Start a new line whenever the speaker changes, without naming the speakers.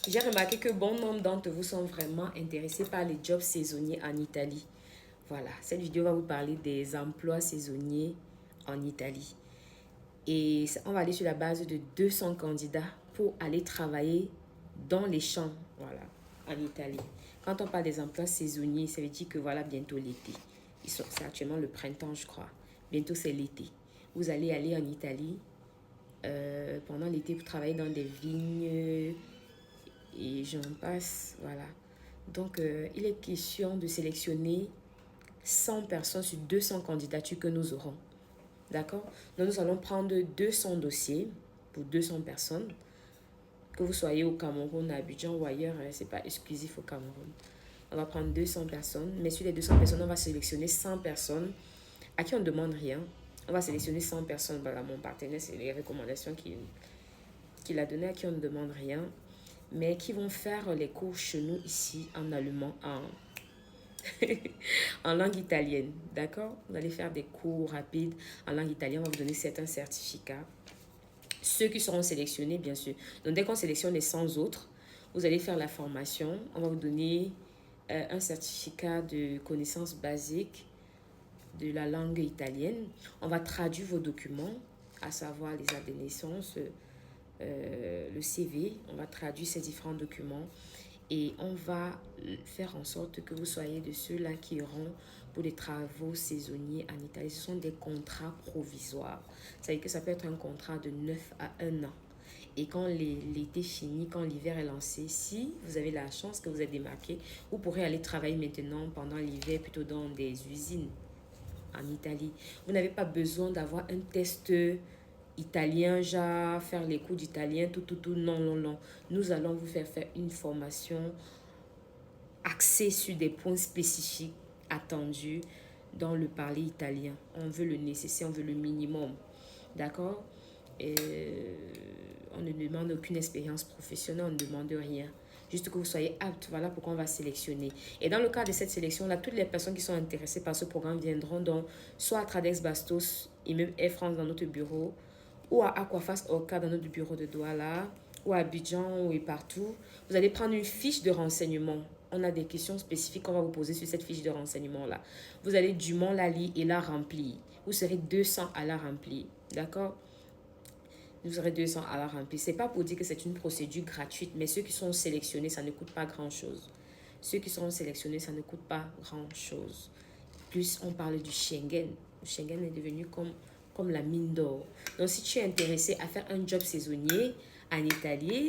J'ai remarqué que bon nombre d'entre vous sont vraiment intéressés par les jobs saisonniers en Italie. Voilà, cette vidéo va vous parler des emplois saisonniers en Italie. Et on va aller sur la base de 200 candidats pour aller travailler dans les champs, voilà, en Italie. Quand on parle des emplois saisonniers, ça veut dire que voilà, bientôt l'été. C'est actuellement le printemps, je crois. Bientôt, c'est l'été. Vous allez aller en Italie pendant l'été pour travailler dans des vignes et j'en passe, voilà. Donc, il est question de sélectionner 100 personnes sur 200 candidatures que nous aurons. D'accord? Donc, nous allons prendre 200 dossiers pour 200 personnes. Que vous soyez au Cameroun, à Abidjan ou ailleurs, ce n'est pas exclusif au Cameroun. On va prendre 200 personnes, mais sur les 200 personnes, on va sélectionner 100 personnes à qui on ne demande rien. On va sélectionner 100 personnes. Voilà, mon partenaire, c'est les recommandations qu'il a données à qui on ne demande rien, mais qui vont faire les cours chez nous ici en allemand, en langue italienne. D'accord? Vous allez faire des cours rapides en langue italienne. On va vous donner certains certificats. Ceux qui seront sélectionnés, bien sûr. Donc, dès qu'on sélectionne les 100 autres, vous allez faire la formation. On va vous donner un certificat de connaissances basiques de la langue italienne. On va traduire vos documents, à savoir les actes de naissance, le CV. On va traduire ces différents documents et on va faire en sorte que vous soyez de ceux-là qui iront pour des travaux saisonniers en Italie. Ce sont des contrats provisoires. Ça veut dire que ça peut être un contrat de 9 à 1 an. Et quand l'été finit, quand l'hiver est lancé, si vous avez la chance que vous êtes démarqué, vous pourrez aller travailler maintenant pendant l'hiver plutôt dans des usines en Italie. Vous n'avez pas besoin d'avoir un test italien, genre faire les cours d'italien, tout. Non, non, non. Nous allons vous faire une formation axée sur des points spécifiques attendus dans le parler italien. On veut le nécessaire, on veut le minimum. D'accord? On ne demande aucune expérience professionnelle, on ne demande rien. Juste que vous soyez apte, voilà pourquoi on va sélectionner. Et dans le cadre de cette sélection-là, toutes les personnes qui sont intéressées par ce programme viendront donc soit à Tradex Bastos et même Air France dans notre bureau, ou à Aquafast Orca dans notre bureau de Douala, ou à Abidjan, ou partout. Vous allez prendre une fiche de renseignement. On a des questions spécifiques qu'on va vous poser sur cette fiche de renseignement-là. Vous allez dûment la lire et la remplir. Vous serez 200 à la remplir. D'accord? Vous aurez 200 à la remplir. Ce n'est pas pour dire que c'est une procédure gratuite, mais ceux qui sont sélectionnés, ça ne coûte pas grand-chose. Ceux qui seront sélectionnés, ça ne coûte pas grand-chose. Plus, on parle du Schengen. Le Schengen est devenu comme la mine d'or. Donc, si tu es intéressé à faire un job saisonnier en Italie,